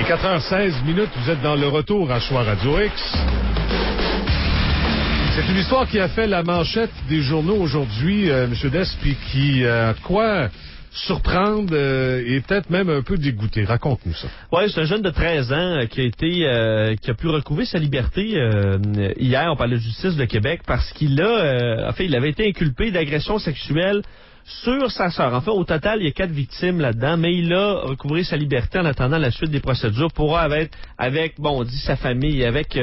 Et 4h16 minutes, vous êtes dans le retour à Choix Radio X. C'est une histoire qui a fait la manchette des journaux aujourd'hui, M. Dess, puis qui a quoi surprendre et peut-être même un peu dégoûter. Raconte-nous ça. Oui, c'est un jeune de 13 ans qui a pu recouvrer sa liberté hier. On parlait de justice de Québec parce qu'il il avait été inculpé d'agression sexuelle sur sa sœur. En fait, au total, il y a 4 victimes là-dedans, mais il a recouvré sa liberté en attendant la suite des procédures pour avec on dit sa famille, avec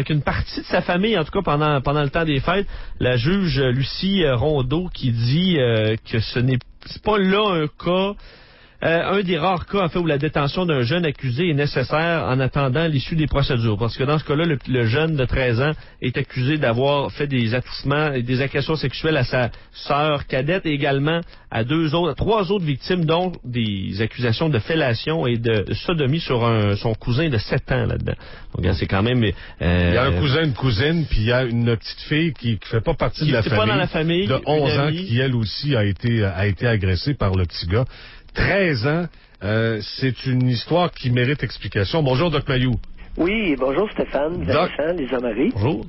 une partie de sa famille, en tout cas pendant le temps des fêtes. La juge Lucie Rondeau qui dit que c'est pas là un cas, un des rares cas en fait où la détention d'un jeune accusé est nécessaire en attendant l'issue des procédures. Parce que dans ce cas-là, le jeune de 13 ans est accusé d'avoir fait des attouchements et des agressions sexuelles à sa sœur cadette et également à 3 autres victimes, dont des accusations de fellation et de sodomie sur son cousin de 7 ans là-dedans. Donc c'est quand même... il y a un cousin, une cousine, puis il y a une petite fille qui fait pas partie de la famille, pas dans la famille, de 11 ans, qui elle aussi a été agressée par le petit gars. 13 ans, c'est une histoire qui mérite explication. Bonjour, Doc Mayou. Oui, bonjour Stéphane, Vincent, Lisa Marie. Bonjour.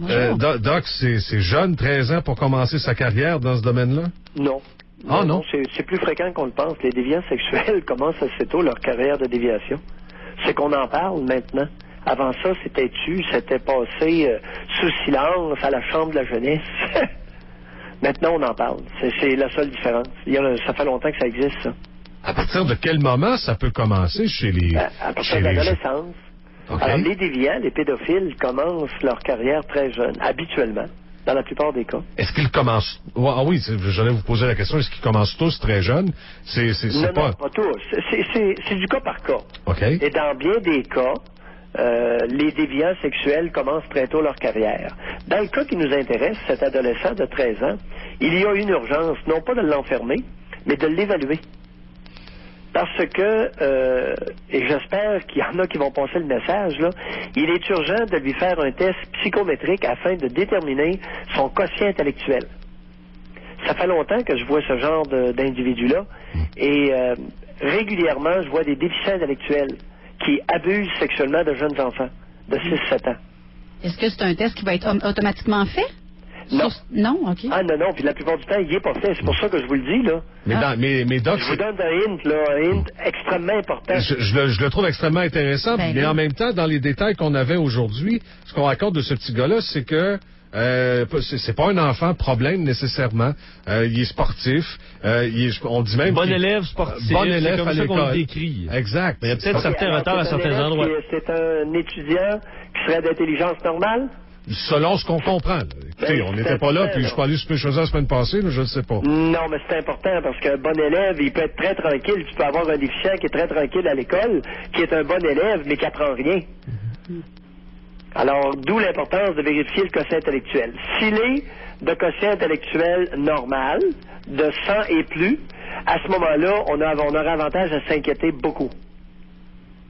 Doc, c'est jeune, 13 ans, pour commencer sa carrière dans ce domaine-là? Non. Ah non? C'est plus fréquent qu'on le pense. Les déviants sexuels commencent assez tôt leur carrière de déviation. C'est qu'on en parle maintenant. Avant ça, c'était passé sous silence à la chambre de la jeunesse. Maintenant, on en parle. C'est la seule différence. Ça fait longtemps que ça existe, ça. À partir de quel moment ça peut commencer chez les... À partir de l'adolescence. Okay. Alors, les déviants, les pédophiles, commencent leur carrière très jeune, habituellement, dans la plupart des cas. Est-ce qu'ils commencent... Ah oui, j'allais vous poser la question, est-ce qu'ils commencent tous très jeunes? Non, pas tous. C'est du cas par cas. Okay. Et dans bien des cas, les déviants sexuels commencent très tôt leur carrière. Dans le cas qui nous intéresse, cet adolescent de 13 ans, il y a une urgence, non pas de l'enfermer, mais de l'évaluer. Parce que, et j'espère qu'il y en a qui vont passer le message, là, il est urgent de lui faire un test psychométrique afin de déterminer son quotient intellectuel. Ça fait longtemps que je vois ce genre d'individu-là, et régulièrement, je vois des déficients intellectuels qui abusent sexuellement de jeunes enfants de 6-7 ans. Est-ce que c'est un test qui va être automatiquement fait? Non. Non, OK. Ah non, puis la plupart du temps, il n'est pas fait. C'est pour ça que je vous le dis, là. Mais Doc, je vous donne un hint extrêmement important. Je le trouve extrêmement intéressant, mais en même temps, dans les détails qu'on avait aujourd'hui, ce qu'on raconte de ce petit gars-là, c'est que c'est pas un enfant problème nécessairement. Il est sportif. On dit même bon élève sportif. Bon élève c'est comme à ça l'école. qu'on le décrit. Exact. Mais il y a peut-être certains retards à certains endroits. C'est un étudiant qui serait d'intelligence normale? Selon ce qu'on comprend. Écoutez, on n'était pas là, puis je suis pas allé super chose la semaine passée, mais je ne sais pas. Non, mais c'est important parce qu'un bon élève, il peut être très tranquille. Tu peux avoir un déficient qui est très tranquille à l'école, qui est un bon élève, mais qui apprend rien. Alors, d'où l'importance de vérifier le quotient intellectuel. S'il est de quotient intellectuel normal, de 100 et plus, à ce moment-là, on aura avantage à s'inquiéter beaucoup.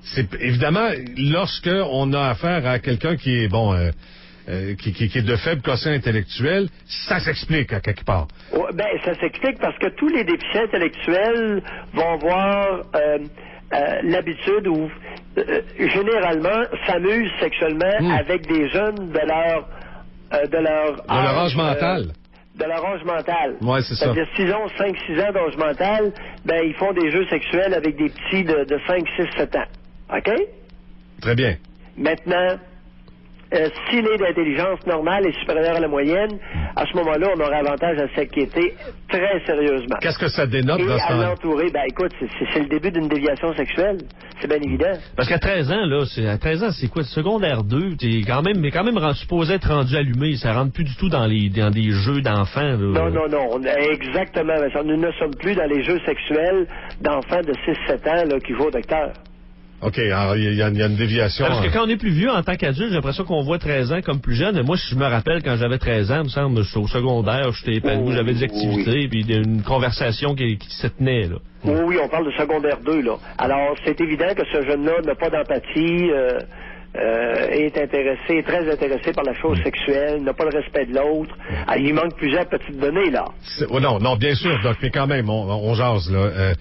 C'est évidemment, lorsque on a affaire à quelqu'un qui est qui est de faible quotient intellectuel, ça s'explique à quelque part. Ça s'explique parce que tous les déficients intellectuels vont avoir l'habitude ou généralement s'amusent sexuellement avec des jeunes de leur âge mental. De leur âge mental. Oui, c'est ça. C'est-à-dire, s'ils ont 5-6 ans d'âge mental, ils font des jeux sexuels avec des petits de 5, 6, 7 ans. OK? Très bien. Maintenant, s'il est d'intelligence normale et supérieure à la moyenne, à ce moment-là, on aura avantage à s'inquiéter très sérieusement. Qu'est-ce que ça dénote dans ce temps-là? Et à l'entourer, écoute, c'est le début d'une déviation sexuelle. C'est bien évident. Parce qu'à 13 ans, là, c'est quoi? Secondaire 2, t'es quand même supposé être rendu allumé. Ça rentre plus du tout dans des jeux d'enfants, là. Non. Exactement. Nous ne sommes plus dans les jeux sexuels d'enfants de 6-7 ans, là, qui jouent au docteur. OK, alors il y a une déviation. Parce que quand on est plus vieux en tant qu'adulte, j'ai l'impression qu'on voit 13 ans comme plus jeune. Moi, je me rappelle quand j'avais 13 ans, il me semble, j'étais au secondaire, j'étais épanoui, j'avais des activités, puis une conversation qui se tenait, là. Oui, on parle de secondaire 2, là. Alors, c'est évident que ce jeune-là n'a pas d'empathie, est très intéressé par la chose sexuelle, n'a pas le respect de l'autre. Il manque plusieurs petites données, là. Non, bien sûr, Doc, mais quand même, on jase, là.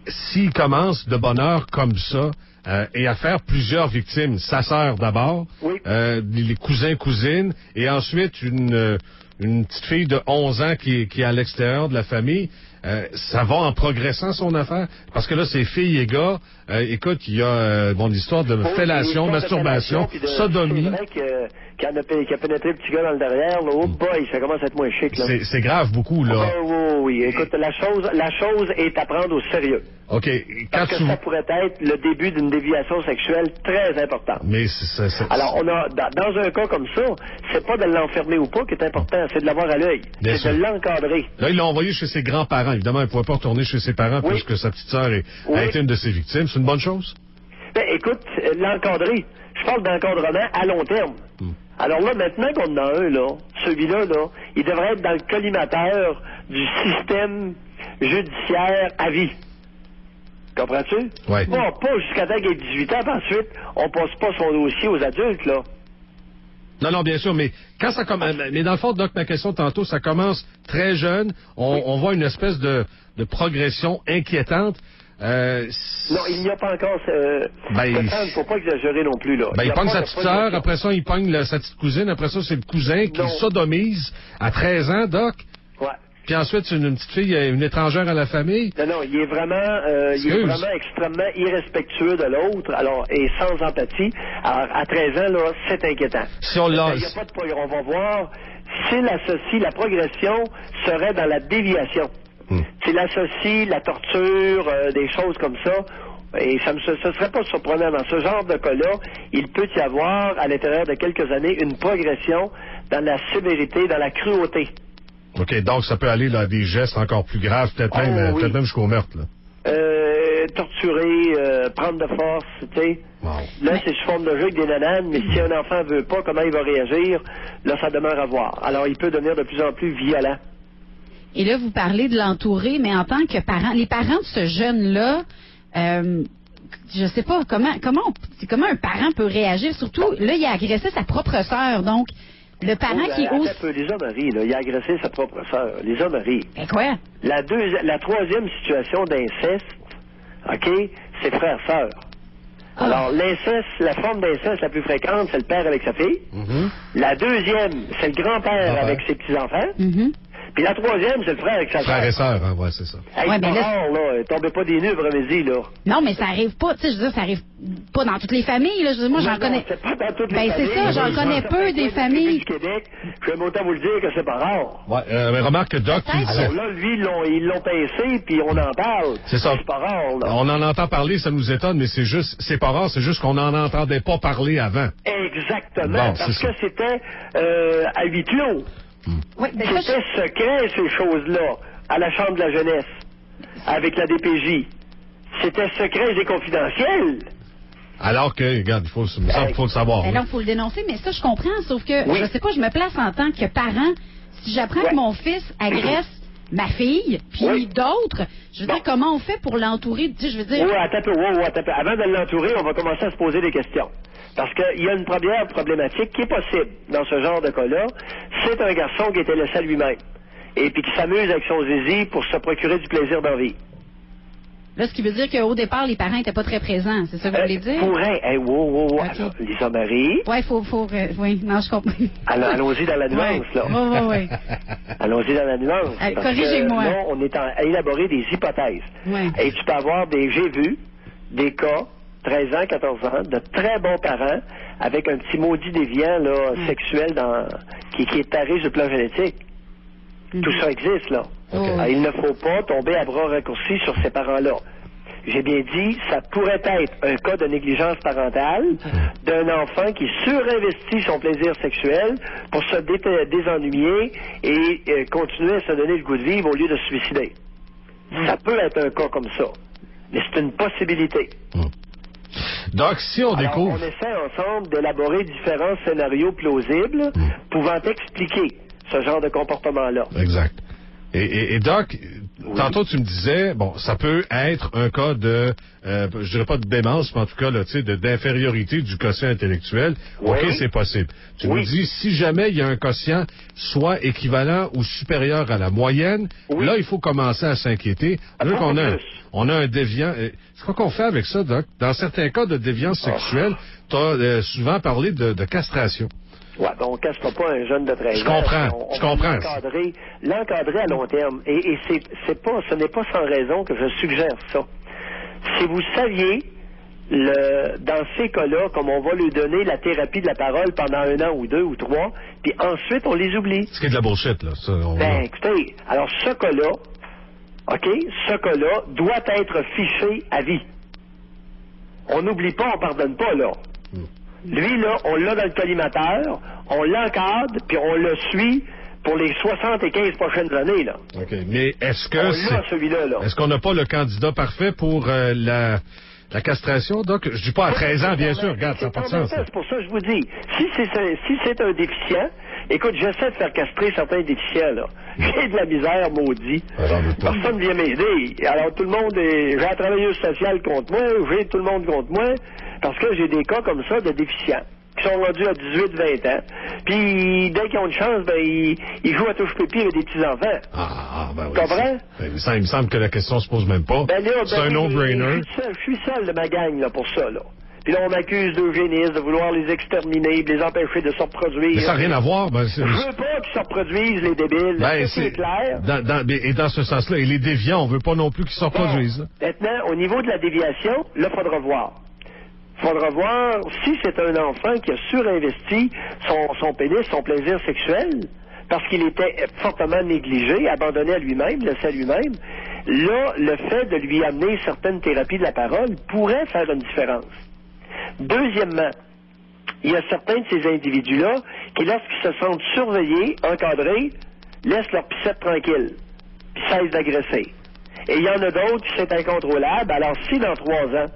S'il commence de bonne heure comme ça, et à faire plusieurs victimes. Sa sœur d'abord, Oui. Les cousins, cousines, et ensuite une petite fille de 11 ans qui est à l'extérieur de la famille. Ça va en progressant son affaire? Parce que là, c'est filles et gars. Écoute, il y a l'histoire de fellation, masturbation, sodomie. C'est vrai qu'il a pénétré le petit gars dans le derrière. Là, oh boy, ça commence à être moins chic. Là. C'est grave beaucoup, là. Oui. Écoute, la chose est à prendre au sérieux. OK. Parce que ça pourrait être le début d'une déviation sexuelle très importante. Mais alors, on a dans un cas comme ça, c'est pas de l'enfermer ou pas qui est important, c'est de l'avoir à l'œil. Bien C'est sûr. de l'encadrer. Là, ils l'ont envoyé chez ses grands-parents. Évidemment, il ne pouvait pas retourner chez ses parents puisque sa petite sœur a été une de ses victimes. C'est une bonne chose? Ben, écoute, l'encadrer. Je parle d'encadrement à long terme. Alors là, maintenant qu'on en a un, là, celui-là, là, il devrait être dans le collimateur du système judiciaire à vie. Comprends-tu? Oui. Pas jusqu'à temps qu'il ait 18 ans, puis ensuite, on passe pas son dossier aux adultes, là. Non, bien sûr, mais quand ça commence, mais dans le fond, Doc, ma question tantôt, ça commence très jeune. On voit une espèce de progression inquiétante. Non, il n'y a pas encore. Il ne faut pas exagérer non plus, là. Il pogne sa petite sœur, après ça, il pogne sa petite cousine, après ça, c'est le cousin qui sodomise à 13 ans, Doc. Ouais. Puis ensuite, c'est une petite fille, une étrangère à la famille. Non, il est vraiment extrêmement irrespectueux de l'autre, alors, et sans empathie. Alors, à 13 ans, là, c'est inquiétant. Si on l'a... Il y a pas de on va voir s'il associe la progression serait dans la déviation. S'il associe la torture, des choses comme ça, et ce serait pas surprenant. Dans ce genre de cas-là, il peut y avoir, à l'intérieur de quelques années, une progression dans la sévérité, dans la cruauté. OK, donc ça peut aller là, à des gestes encore plus graves, peut-être même jusqu'au meurtre, là. Torturer, prendre de force, tu sais. Wow. Là, c'est sous forme de jeu avec des nananes, mais si un enfant veut pas, comment il va réagir, là, ça demeure à voir. Alors, il peut devenir de plus en plus violent. Et là, vous parlez de l'entourer, mais en tant que parent, les parents de ce jeune-là, je sais pas, comment un parent peut réagir? Surtout, là, il a agressé sa propre sœur, donc, le parent qui ose... Les hommes rient, là. Il a agressé sa propre sœur. Les hommes rient. Ben quoi? La troisième situation d'inceste, OK, c'est frère-sœur. Alors, l'inceste, la forme d'inceste la plus fréquente, c'est le père avec sa fille. La deuxième, c'est le grand-père avec ses petits-enfants. Puis la troisième, c'est le frère avec sa sœur. Frère et sœur, hein, ouais, c'est ça. Hey, c'est pas rare, là. Tombez pas des nues, après-midi, là. Non, mais ça arrive pas, tu sais, je veux dire, ça arrive pas dans toutes les familles, là. Je veux dire, moi, j'en connais... C'est pas dans toutes les familles. C'est ça, j'en connais peu des familles. Du Québec, je vais autant vous le dire que c'est pas rare. Ouais, mais remarque que Doc, tu disais... Alors là, lui, ils l'ont pincé, puis on en parle. C'est ça. C'est pas rare, là. On en entend parler, ça nous étonne, mais c'est pas rare, c'est juste qu'on n'en entendait pas parler avant. Exactement, Bon, parce que c'était à huis clos. Oui, c'était secret, ces choses-là, à la Chambre de la jeunesse, avec la DPJ. C'était secret et confidentiel. Alors que, regarde, il faut le savoir. Ben là, il faut le dénoncer, mais ça, je comprends, sauf que, je sais pas, je me place en tant que parent. Si j'apprends que mon fils agresse ma fille, puis d'autres, je veux dire, comment on fait pour l'entourer? Je veux dire... Oui, attends un peu. Avant de l'entourer, on va commencer à se poser des questions. Parce qu'il y a une première problématique qui est possible dans ce genre de cas-là. C'est un garçon qui était laissé à lui-même. Et puis qui s'amuse avec son zizi pour se procurer du plaisir d'en vie. Là, ce qui veut dire qu'au départ, les parents n'étaient pas très présents. C'est ça que vous voulez dire? Pourrait. Wow. Okay. Alors, Lisa Marie. Oui, oui, non, je comprends. Allons-y dans la nuance, là. Oui. Allons-y dans la nuance. Corrigez-moi. Là, on est à élaborer des hypothèses. Ouais. Et tu peux avoir j'ai vu des cas, 13 ans, 14 ans, de très bons parents, avec un petit maudit déviant, là, sexuel, qui est taré sur le plan génétique. Tout ça existe, là. Okay. Alors, il ne faut pas tomber à bras raccourcis sur ces parents-là. J'ai bien dit, ça pourrait être un cas de négligence parentale d'un enfant qui surinvestit son plaisir sexuel pour se désennuyer et continuer à se donner le goût de vivre au lieu de se suicider. Ça peut être un cas comme ça, mais c'est une possibilité. Donc, si on découvre... On essaie ensemble d'élaborer différents scénarios plausibles pouvant expliquer ce genre de comportement-là. Exact. Et Doc, tantôt, tu me disais, bon, ça peut être un cas de, je dirais pas de démence, mais en tout cas, là, tu sais, d'infériorité du quotient intellectuel. Oui. OK, c'est possible. Tu Oui. nous dis, si jamais il y a un quotient soit équivalent ou supérieur à la moyenne, Oui. là, il faut commencer à s'inquiéter. Vu Attends, qu'on a, plus. on a un déviant. C'est quoi qu'on fait avec ça, Doc? Dans certains cas de déviance sexuelle, tu as souvent parlé de castration. Ouais, ben on ne castera pas un jeune de 13 ans. Je comprends, On je comprends. l'encadrer à long terme. Et ce n'est pas sans raison que je suggère ça. Si vous saviez, dans ces cas-là, comme on va lui donner la thérapie de la parole pendant 1 an ou 2 ou 3, puis ensuite on les oublie. Ce qui est de la bullshit, là. Ça, Écoutez, alors ce cas-là, OK, ce cas-là doit être fiché à vie. On n'oublie pas, on pardonne pas, là. Lui, là, on l'a dans le collimateur, on l'encadre, puis on le suit pour les 75 prochaines années, là. OK. Mais est-ce On que l'a, celui-là, là. est-ce qu'on n'a pas le candidat parfait pour la castration, Doc? Je dis pas à 13 ans, bien sûr. Regarde, ça n'a pas de sens. C'est pour ça que je vous dis, si c'est un déficient, écoute, j'essaie de faire castrer certains déficients, là. J'ai de la misère, maudit. J'en doute pas. Personne ne vient m'aider. Alors, tout le monde j'ai la travailleuse sociale contre moi, j'ai tout le monde contre moi, parce que j'ai des cas comme ça de déficients, qui sont rendus à 18-20 ans. Puis, dès qu'ils ont une chance, ben, ils jouent à touche-pépi avec des petits-enfants. Ben oui. Comprends? Ça, il me semble que la question se pose même pas. Ben là, c'est un no-brainer. Je suis seul de ma gang, là, pour ça, là. Puis là, on m'accuse d'eugénisme, de vouloir les exterminer, de les empêcher de se reproduire. Mais ça n'a rien à voir. Je veux pas qu'ils se reproduisent, les débiles. Ben, c'est clair. Et dans ce sens-là, et les déviants, on veut pas non plus qu'ils se reproduisent. Bon, maintenant, au niveau de la déviation, là, faudra voir. Faudra voir si c'est un enfant qui a surinvesti son pénis, son plaisir sexuel, parce qu'il était fortement négligé, abandonné à lui-même, laissé à lui-même. Là, le fait de lui amener certaines thérapies de la parole pourrait faire une différence. Deuxièmement, il y a certains de ces individus-là qui, lorsqu'ils se sentent surveillés, encadrés, laissent leur piscette tranquille, puis cessent d'agresser. Et il y en a d'autres qui sont incontrôlables. Alors, si dans 3 ans,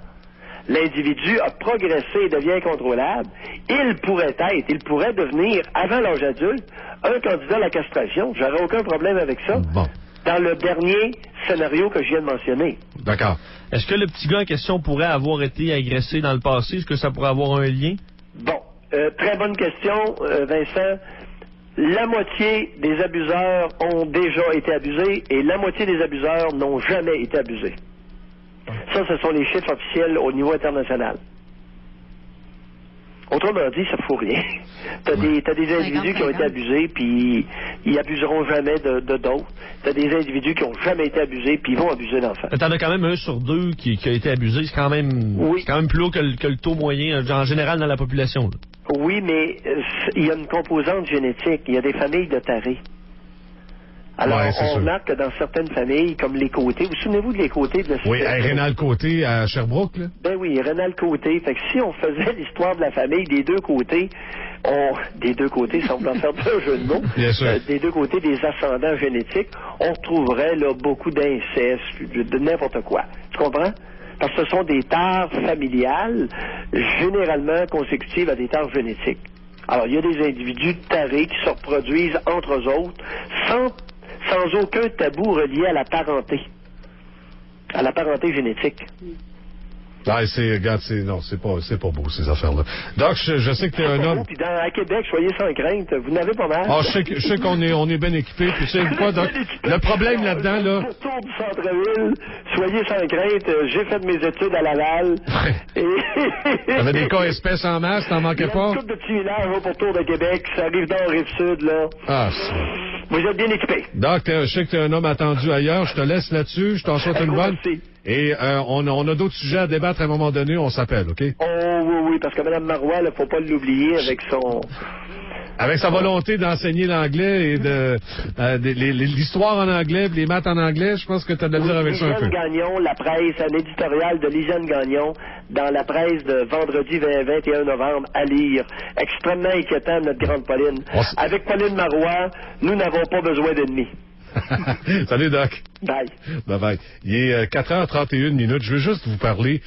l'individu a progressé et devient incontrôlable, il pourrait devenir, avant l'âge adulte, un candidat à la castration. J'aurais aucun problème avec ça. Bon. Dans le dernier scénario que je viens de mentionner. D'accord. Est-ce que le petit gars en question pourrait avoir été agressé dans le passé? Est-ce que ça pourrait avoir un lien? Bon, très bonne question, Vincent. La moitié des abuseurs ont déjà été abusés et la moitié des abuseurs n'ont jamais été abusés. Ça, ce sont les chiffres officiels au niveau international. Autrement dit, ça ne fout rien. T'as des individus qui ont été abusés, puis ils abuseront jamais de d'autres. T'as des individus qui n'ont jamais été abusés, puis ils vont abuser d'enfants. T'en as quand même 1 sur 2 qui a été abusé. C'est quand même, c'est quand même plus haut que le taux moyen en général dans la population. Là. Oui, mais il y a une composante génétique. Il y a des familles de tarés. Alors, on remarque que dans certaines familles, comme les Côtés, vous souvenez-vous de les Côtés de la Oui, Rénal Côté à Sherbrooke, là? Ben oui, Rénal Côté. Fait que si on faisait l'histoire de la famille des deux côtés, des deux côtés, sans vouloir faire un jeu de mots, des deux côtés des ascendants génétiques, on retrouverait là beaucoup d'inceste, de n'importe quoi. Tu comprends? Parce que ce sont des tares familiales, généralement consécutives à des tares génétiques. Alors, il y a des individus tarés qui se reproduisent entre eux autres sans aucun tabou relié à la parenté génétique. Regarde, c'est pas beau, ces affaires-là. Doc, je sais que t'es un homme. Puis à Québec, soyez sans crainte, vous n'avez pas mal. Je sais qu'on est bien équipés. Puis tu sais quoi, Doc? Le problème là-dedans, là. Autour du centre-ville, soyez sans crainte, j'ai fait mes études à Laval. T'avais des cas espèces en masse, t'en manquais pas? Il y a une couple de petits villages autour de Québec, ça arrive dans la Rive-Sud, là. Vous êtes bien équipés. Doc, je sais que t'es un homme attendu ailleurs, je te laisse là-dessus, je t'en souhaite une bonne. Merci. Et on a d'autres sujets à débattre à un moment donné, on s'appelle, OK? Oh oui, parce que Mme Marois, il ne faut pas l'oublier avec sa volonté d'enseigner l'anglais et l'histoire en anglais, les maths en anglais, je pense que tu as de la dire avec ça un peu. Lisiane Gagnon, la presse, un éditorial de Lisiane Gagnon dans la presse de vendredi 21 novembre à lire. Extrêmement inquiétant, notre grande Pauline. Avec Pauline Marois, nous n'avons pas besoin d'ennemis. Salut, Doc. Bye. Bye-bye. Il est 4h31. Je veux juste vous parler